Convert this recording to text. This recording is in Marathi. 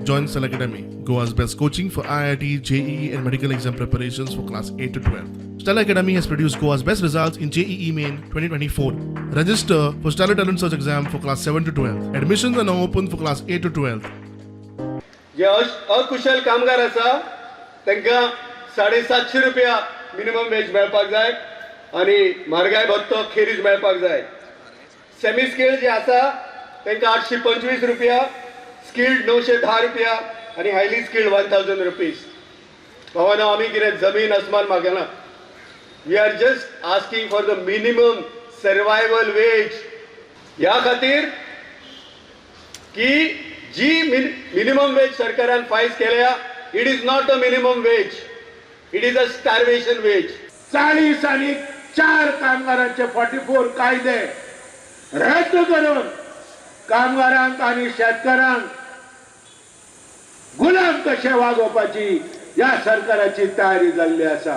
Join Stellar Academy, Goa's best coaching for IIT, JEE and medical exam preparations for class 8 to 12. Stellar Academy has produced Goa's best results in JEE Main 2024. Register for Stellar Talent Search exam for class 7 to 12. Admissions are now open for class 8 to 12. जे अकुशल कामगार आसा तांकां 750 रुपया मिनिमम वेज मेळपाक जाय आणि म्हारगाय भत्तो खेरीज मेळपाक जाय. सेमी स्किल्ड जे आसा तांकां 825 रुपया, स्किल्ड 910 रुपया आणि हायली स्किल्ड 1000 रुपीज. भावानो आमी कितें जमीन आसमान मागना. We are just asking for the minimum survival wage. ह्या खातीर की जी मिनिमम वेज सरकारान फायज केल्या, it is not a minimum wage, it is a starvation wage. 40 आणि 4 कामगारांचे 44 कायदे रद्द करून कामगारांक आणि शेतकऱ्यांक गुलाम कशे वागोवपाची या सरकाराची तयारी जाल्ली आसा.